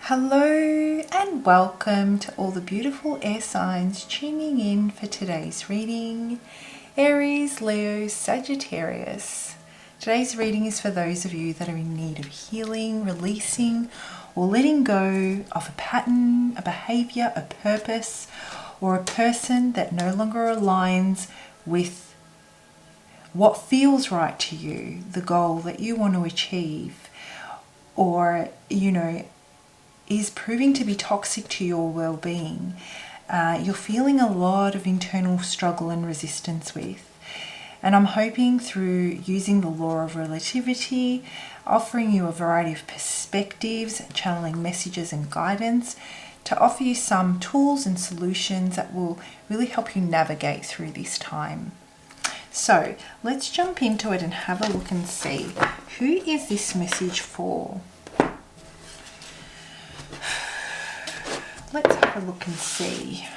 Hello and welcome to all the beautiful air signs tuning in for today's reading. Aries, Leo, Sagittarius. Today's reading is for those of you that are in need of healing, releasing, or letting go of a pattern, a behavior, a purpose, or a person that no longer aligns with what feels right to you, the goal that you want to achieve, or, is proving to be toxic to your well-being. You're feeling a lot of internal struggle and resistance with. And I'm hoping through using the law of relativity, offering you a variety of perspectives, channeling messages and guidance, to offer you some tools and solutions that will really help you navigate through this time. So let's jump into it and have a look and see, who is this message for? Let's have a look and see.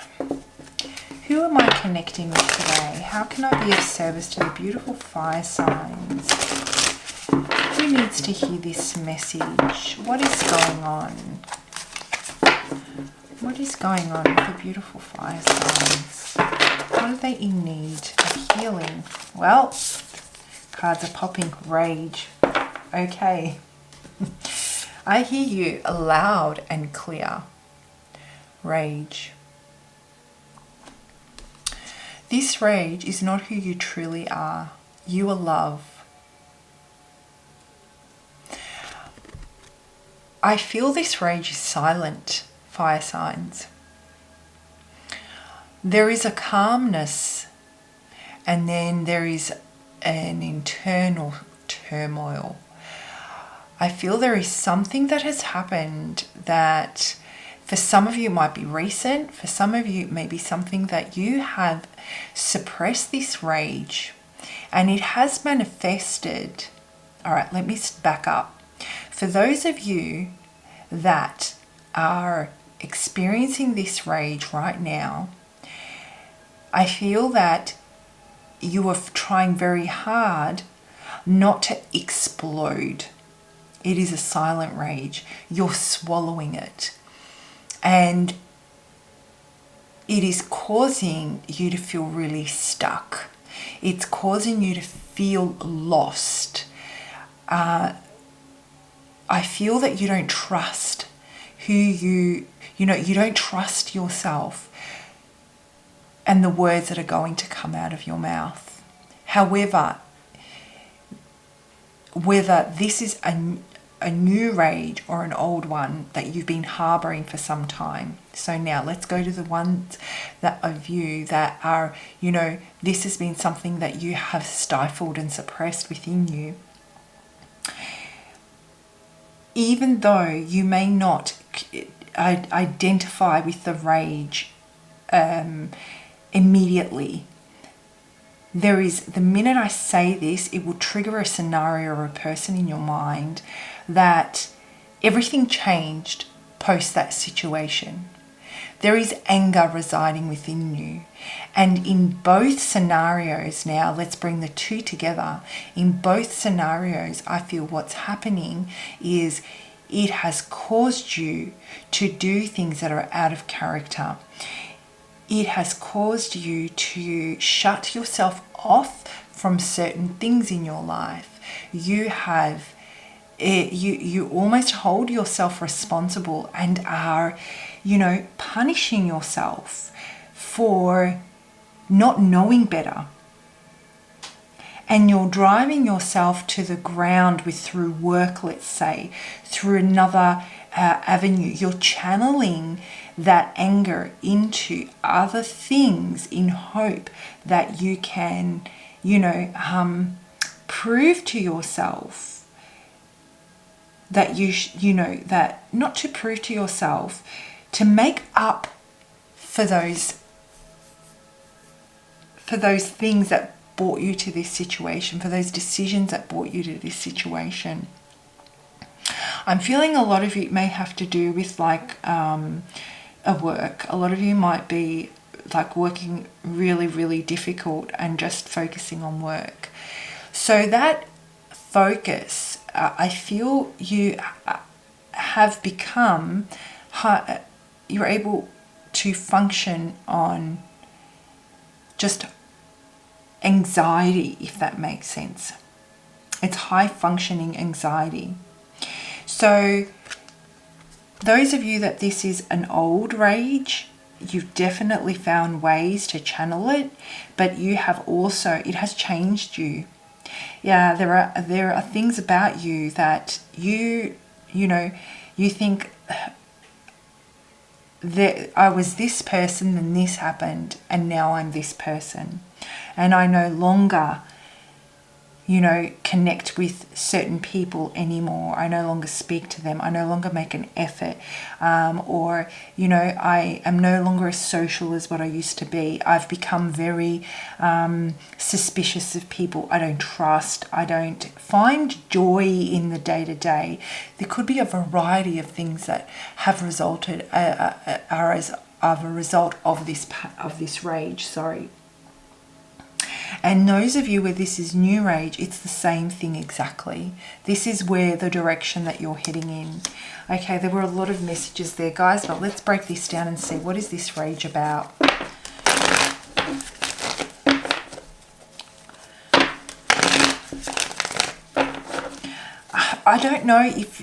Who am I connecting with today? How can I be of service to the beautiful fire signs? Who needs to hear this message? What is going on? What is going on with the beautiful fire signs? What are they in need of healing? Well, cards are popping. Rage. Okay. I hear you loud and clear. Rage. This rage is not who you truly are. You are love. I feel this rage is silent, fire signs. There is a calmness, and then there is an internal turmoil. I feel there is something that has happened that for some of you it might be recent, for some of you it may be something that you have suppressed this rage and it has manifested. All right, let me back up. For those of you that are experiencing this rage right now, I feel that you are trying very hard not to explode. It is a silent rage. You're swallowing it. And it is causing you to feel really stuck. It's causing you to feel lost. I feel that you don't trust who you don't trust yourself and the words that are going to come out of your mouth. However, whether this is a new rage or an old one that you've been harboring for some time. So now let's go to the ones that of you that are, this has been something that you have stifled and suppressed within you. Even though you may not identify with the rage immediately, the minute I say this, it will trigger a scenario or a person in your mind that everything changed post that situation. There is anger residing within you. And in both scenarios, now let's bring the two together. In both scenarios, I feel what's happening is it has caused you to do things that are out of character. It has caused you to shut yourself off from certain things in your life. You have, you almost hold yourself responsible and are, punishing yourself for not knowing better. And you're driving yourself to the ground through work, let's say, through another avenue. You're channeling that anger into other things in hope that you can, prove to yourself that that not to prove to yourself, to make up for those things that brought you to this situation, for those decisions that brought you to this situation. I'm feeling a lot of it may have to do with a work. A lot of you might be working really, really difficult and just focusing on work. So that focus, I feel you have become, you're able to function on just anxiety, if that makes sense. It's high functioning anxiety. So those of you that this is an old rage, you've definitely found ways to channel it, but you have also, it has changed you. Yeah, there are things about you that you think that I was this person, then this happened, and now I'm this person, and I no longer connect with certain people anymore. I no longer speak to them. I no longer make an effort. Or I am no longer as social as what I used to be. I've become very suspicious of people. I don't trust. I don't find joy in the day-to-day. There could be a variety of things that have resulted, are as of a result of this rage, sorry. And those of you where this is new rage, it's the same thing exactly. This is where the direction that you're heading in. Okay, there were a lot of messages there, guys, but let's break this down and see, what is this rage about? I don't know if,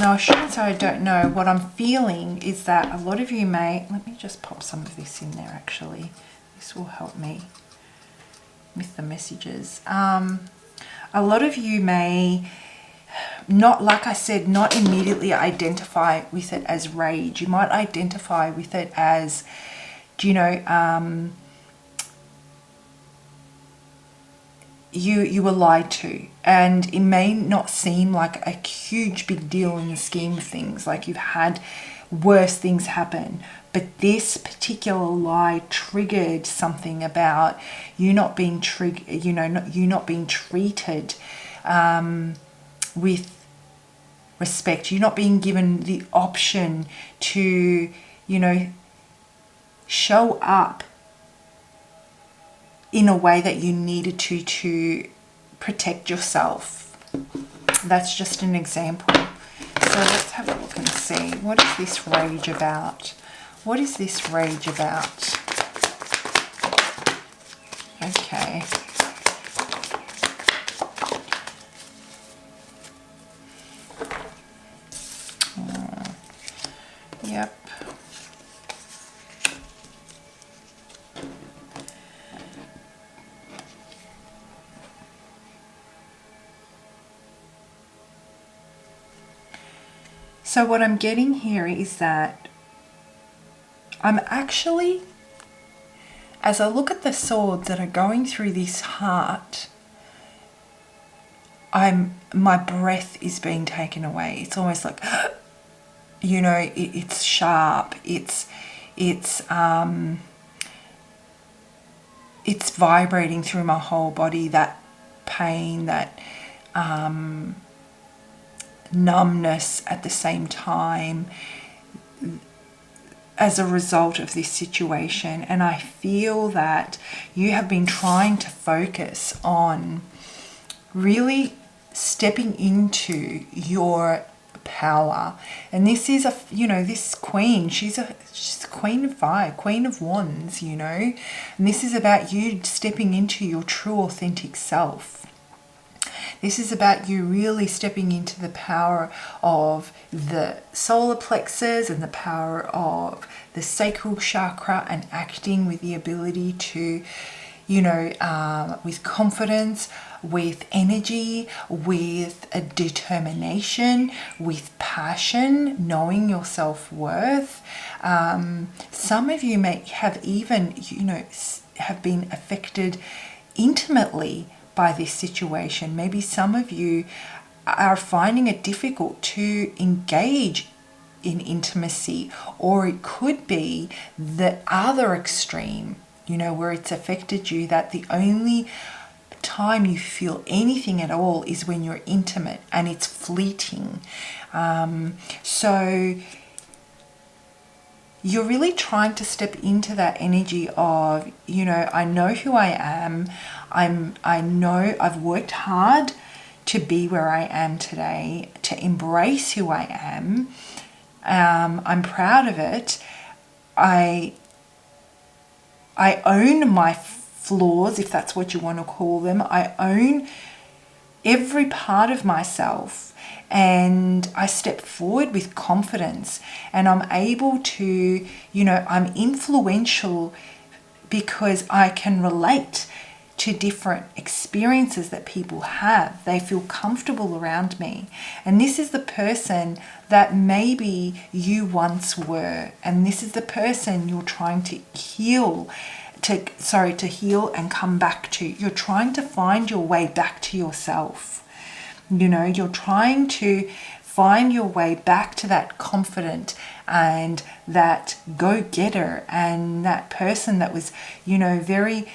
no, I shouldn't say I don't know. What I'm feeling is that a lot of you may, let me just pop some of this in there actually. This will help me with the messages. A lot of you may not, like I said, not immediately identify with it as rage. You might identify with it as, you were lied to, and it may not seem like a huge big deal in the scheme of things, like you've had worse things happen, but this particular lie triggered something about you not being not being treated with respect, you not being given the option to show up in a way that you needed to protect yourself. That's just an example. So let's have a look and see, what is this rage about? What is this rage about? Okay. Yep. So what I'm getting here is that I'm actually, as I look at the swords that are going through this heart, my breath is being taken away. It's almost like, it's sharp. It's vibrating through my whole body. That pain, that numbness at the same time, as a result of this situation. And I feel that you have been trying to focus on really stepping into your power. And this is this queen, she's a queen of fire, queen of wands, and this is about you stepping into your true authentic self. This is about you really stepping into the power of the solar plexus and the power of the sacral chakra, and acting with the ability to, with confidence, with energy, with a determination, with passion, knowing your self-worth. Some of you may have even, have been affected intimately by this situation. Maybe some of you are finding it difficult to engage in intimacy, or it could be the other extreme, where it's affected you, that the only time you feel anything at all is when you're intimate, and it's fleeting. So you're really trying to step into that energy of, I know who I am. I know I've worked hard to be where I am today, to embrace who I am. I'm proud of it. I own my flaws, if that's what you want to call them. I own every part of myself, and I step forward with confidence, and I'm able to, I'm influential because I can relate to different experiences that people have. They feel comfortable around me. And this is the person that maybe you once were. And this is the person you're trying to heal, to heal and come back to. You're trying to find your way back to yourself. You're trying to find your way back to that confident and that go-getter and that person that was, very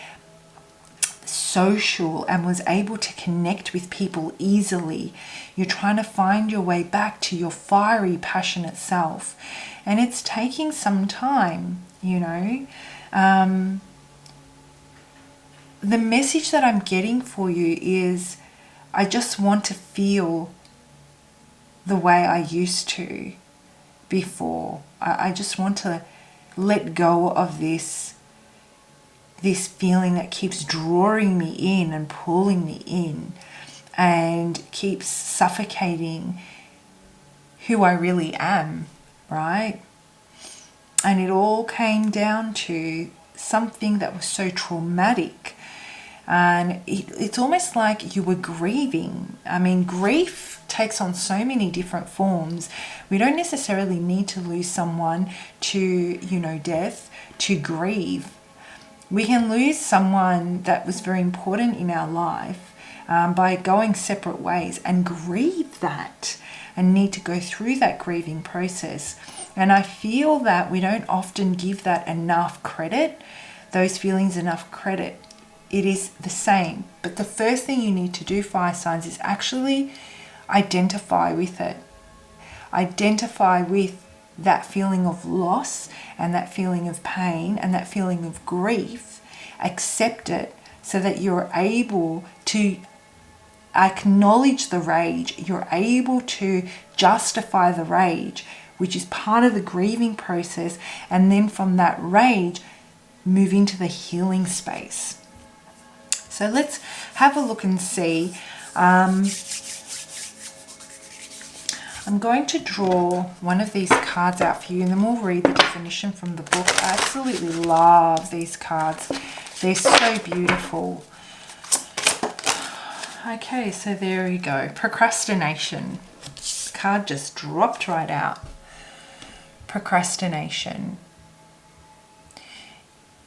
social and was able to connect with people easily. You're trying to find your way back to your fiery, passionate self. And it's taking some time, The message that I'm getting for you is I just want to feel the way I used to before. I just want to let go of this feeling that keeps drawing me in and pulling me in and keeps suffocating who I really am, right? And it all came down to something that was so traumatic. And it's almost like you were grieving. I mean, grief takes on so many different forms. We don't necessarily need to lose someone to, death to grieve. We can lose someone that was very important in our life by going separate ways and grieve that and need to go through that grieving process. And I feel that we don't often give that enough credit, those feelings enough credit. It is the same. But the first thing you need to do, fire signs, is actually identify with it. Identify with that feeling of loss and that feeling of pain and that feeling of grief. Accept it so that you're able to acknowledge the rage. You're able to justify the rage, which is part of the grieving process. And then from that rage, move into the healing space. So let's have a look and see. I'm going to draw one of these cards out for you, and then we'll read the definition from the book. I absolutely love these cards. They're so beautiful. Okay, so there we go. Procrastination. The card just dropped right out. Procrastination.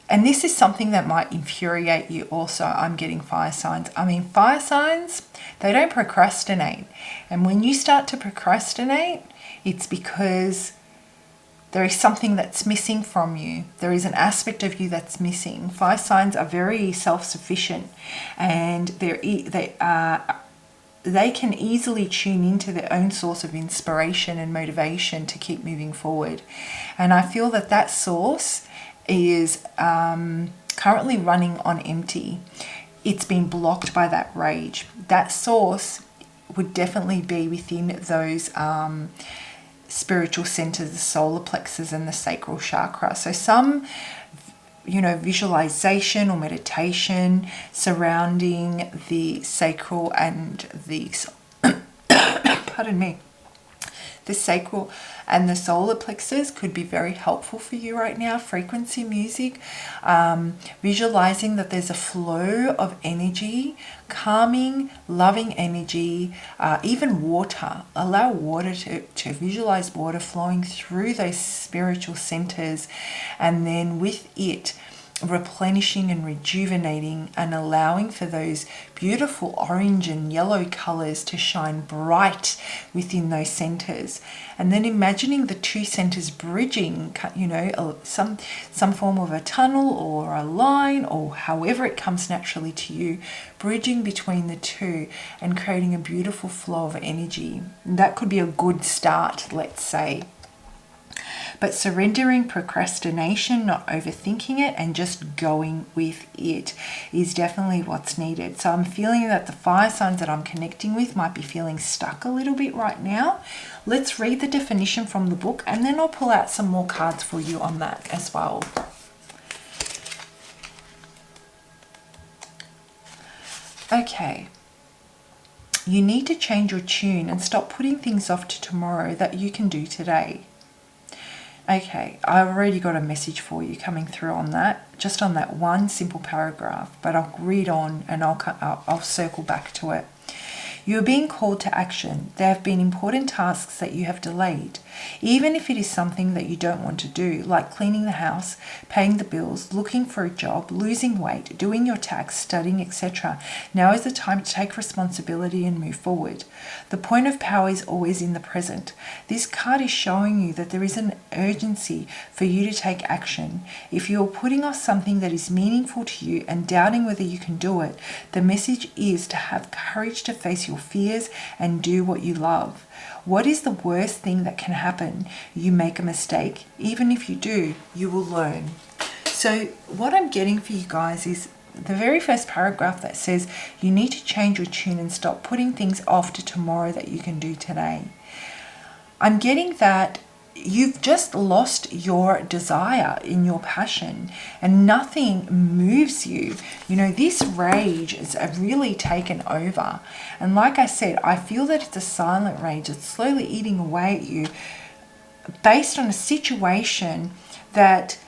And this is something that might infuriate you also. I'm getting fire signs. I mean, fire signs, they don't procrastinate. And when you start to procrastinate, it's because there is something that's missing from you. There is an aspect of you that's missing. Fire signs are very self-sufficient, and they can easily tune into their own source of inspiration and motivation to keep moving forward. And I feel that source is currently running on empty. It's been blocked by that rage. That source would definitely be within those spiritual centers, the solar plexus and the sacral chakra. So some visualization or meditation surrounding the sacral and the pardon me, the sacral and the solar plexus could be very helpful for you right now. Frequency music, visualizing that there's a flow of energy, calming, loving energy, even water. Allow water to visualize water flowing through those spiritual centers, and then with it replenishing and rejuvenating and allowing for those beautiful orange and yellow colors to shine bright within those centers. And then imagining the two centers bridging, some form of a tunnel or a line, or however it comes naturally to you, bridging between the two and creating a beautiful flow of energy. And that could be a good start, let's say. but surrendering procrastination, not overthinking it, and just going with it is definitely what's needed. So I'm feeling that the fire signs that I'm connecting with might be feeling stuck a little bit right now. Let's read the definition from the book, and then I'll pull out some more cards for you on that as well. Okay. You need to change your tune and stop putting things off to tomorrow that you can do today. Okay, I've already got a message for you coming through on that, just on that one simple paragraph, but I'll read on and I'll circle back to it. You are being called to action. There have been important tasks that you have delayed, even if it is something that you don't want to do, like cleaning the house, paying the bills, looking for a job, losing weight, doing your tax, studying, etc. Now is the time to take responsibility and move forward. The point of power is always in the present. This card is showing you that there is an urgency for you to take action. If you are putting off something that is meaningful to you and doubting whether you can do it, the message is to have courage to face your fears and do what you love. What is the worst thing that can happen? You make a mistake. Even if you do, you will learn. So what I'm getting for you guys is the very first paragraph that says you need to change your tune and stop putting things off to tomorrow that you can do today. I'm getting that you've just lost your desire in your passion and nothing moves you. You know, this rage is really taken over. And like I said, I feel that it's a silent rage. It's slowly eating away at you based on a situation that,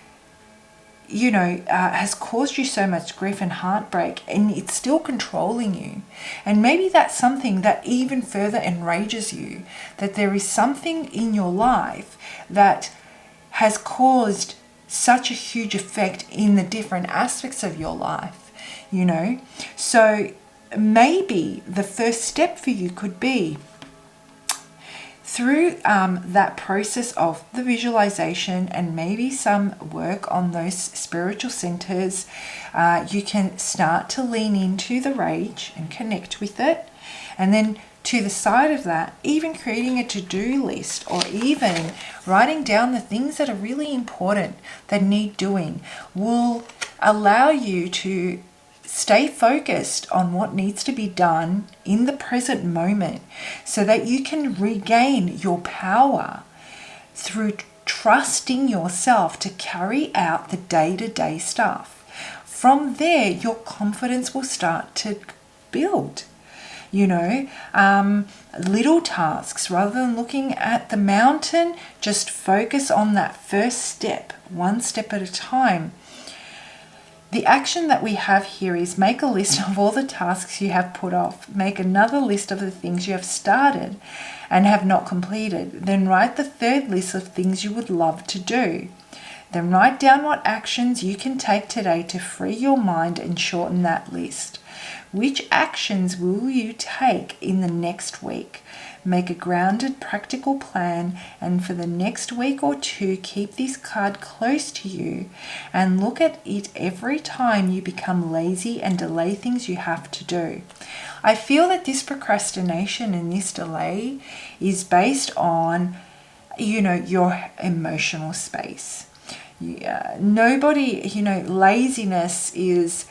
you know, has caused you so much grief and heartbreak, and it's still controlling you. And maybe that's something that even further enrages you, that there is something in your life that has caused such a huge effect in the different aspects of your life, you know. So maybe the first step for you could be through that process of the visualization and maybe some work on those spiritual centers, you can start to lean into the rage and connect with it. And then to the side of that, even creating a to-do list or even writing down the things that are really important that need doing will allow you to stay focused on what needs to be done in the present moment so that you can regain your power through trusting yourself to carry out the day-to-day stuff. From there, your confidence will start to build. You know, little tasks, rather than looking at the mountain, just focus on that first step, one step at a time. The action that we have here is make a list of all the tasks you have put off. Make another list of the things you have started and have not completed. Then write the third list of things you would love to do. Then write down what actions you can take today to free your mind and shorten that list. Which actions will you take in the next week? Make a grounded, practical plan, and for the next week or two, keep this card close to you and look at it every time you become lazy and delay things you have to do. I feel that this procrastination and this delay is based on, you know, your emotional space. Nobody, you know, laziness is,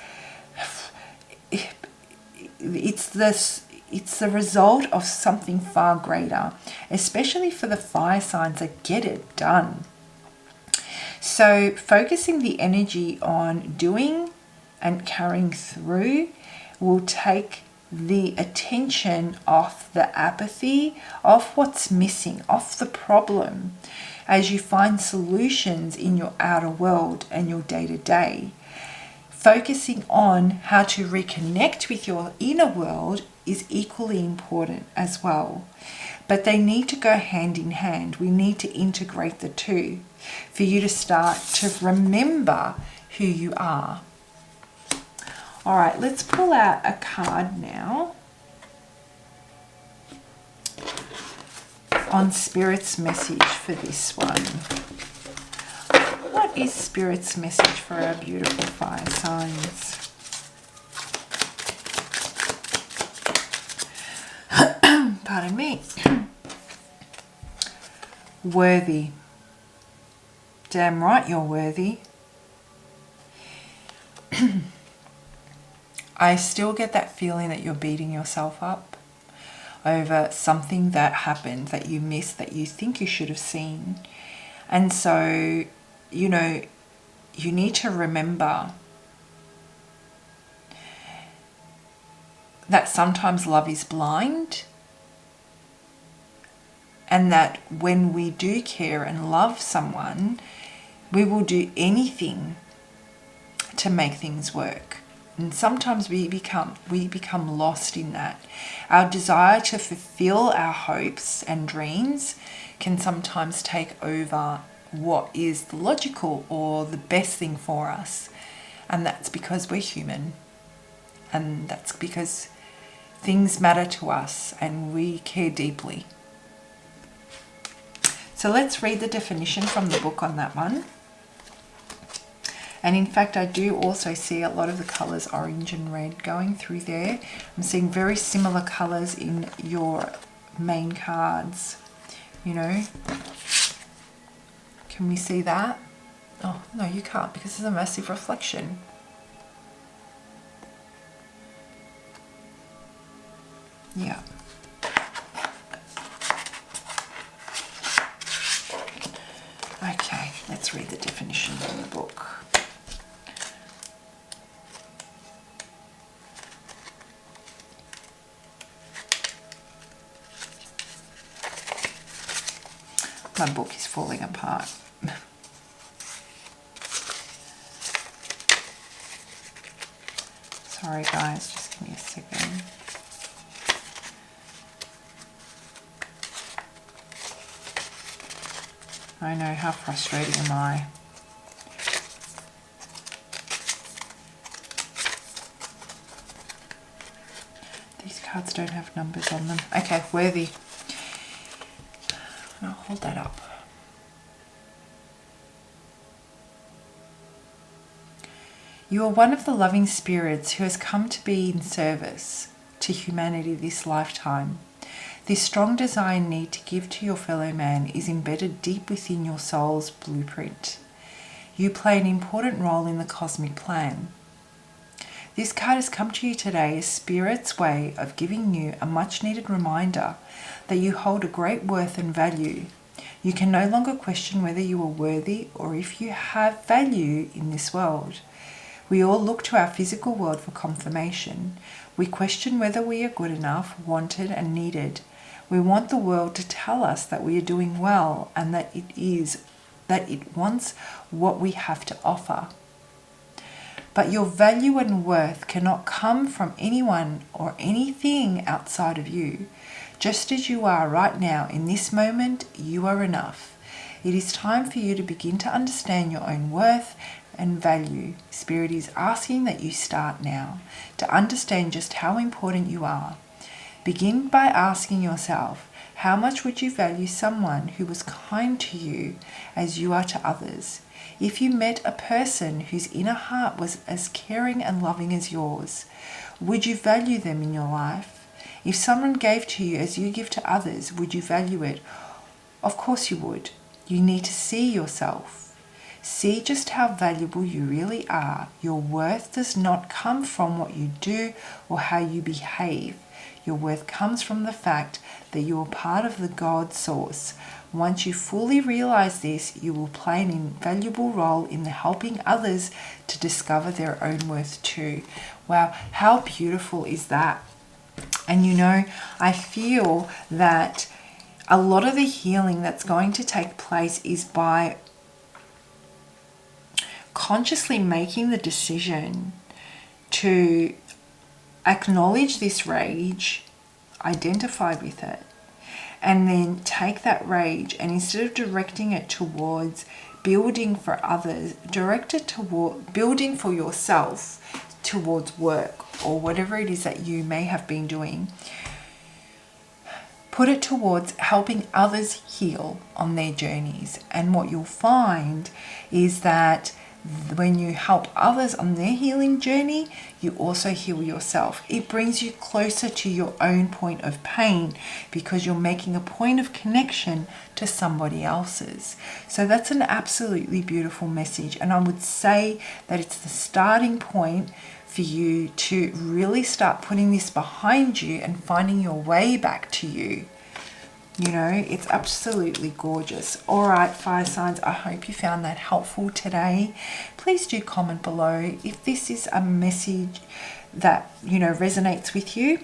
it's the result of something far greater, especially for the fire signs that get it done. So focusing the energy on doing and carrying through will take the attention off the apathy, off what's missing, off the problem, as you find solutions in your outer world and your day-to-day. Focusing on how to reconnect with your inner world is equally important as well. But they need to go hand in hand. We need to integrate the two for you to start to remember who you are. All right, let's pull out a card now on Spirit's message for this one. What is Spirit's message for our beautiful fire signs? Pardon me. Worthy. Damn right you're worthy. I still get that feeling that you're beating yourself up over something that happened, that you missed, that you think you should have seen. And so, you know, you need to remember that sometimes love is blind, and that when we do care and love someone, we will do anything to make things work. And sometimes we become lost in that. Our desire to fulfill our hopes and dreams can sometimes take over what is the logical or the best thing for us. And that's because we're human. And that's because things matter to us and we care deeply. So let's read the definition from the book on that one. And in fact, I do also see a lot of the colours orange and red going through there. I'm seeing very similar colours in your main cards, you know. Can we see that? Oh, no, you can't, because there's a massive reflection. Yeah. Okay, let's read the definition from the book. My book is falling apart. Sorry guys, just give me a second. I know, how frustrating am I? These cards don't have numbers on them. Okay, worthy. I'll hold that up. You are one of the loving spirits who has come to be in service to humanity this lifetime. This strong desire and need to give to your fellow man is embedded deep within your soul's blueprint. You play an important role in the cosmic plan. This card has come to you today as Spirit's way of giving you a much needed reminder that you hold a great worth and value. You can no longer question whether you are worthy or if you have value in this world. We all look to our physical world for confirmation. We question whether we are good enough, wanted and needed. We want the world to tell us that we are doing well and that it wants what we have to offer. But your value and worth cannot come from anyone or anything outside of you. Just as you are right now in this moment, you are enough. It is time for you to begin to understand your own worth and value. Spirit is asking that you start now to understand just how important you are. Begin by asking yourself, how much would you value someone who was kind to you as you are to others? If you met a person whose inner heart was as caring and loving as yours, would you value them in your life? If someone gave to you as you give to others, would you value it? Of course you would. You need to see yourself. See just how valuable you really are. Your worth does not come from what you do or how you behave. Your worth comes from the fact that you are part of the God source. Once you fully realize this, you will play an invaluable role in helping others to discover their own worth too. Wow, how beautiful is that? And you know, I feel that a lot of the healing that's going to take place is by consciously making the decision to acknowledge this rage, identify with it, and then take that rage and instead of directing it towards building for others, direct it toward building for yourself, towards work or whatever it is that you may have been doing. Put it towards helping others heal on their journeys. And what you'll find is that when you help others on their healing journey, you also heal yourself. It brings you closer to your own point of pain because you're making a point of connection to somebody else's. So that's an absolutely beautiful message. And I would say that it's the starting point for you to really start putting this behind you and finding your way back to you. You know, it's absolutely gorgeous. All right, fire signs, I hope you found that helpful today. Please do comment below if this is a message that, you know, resonates with you.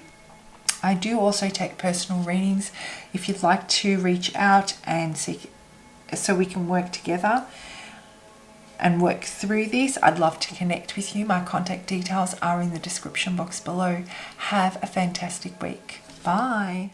I do also take personal readings. If you'd like to reach out and seek, so we can work together and work through this, I'd love to connect with you. My contact details are in the description box below. Have a fantastic week. Bye.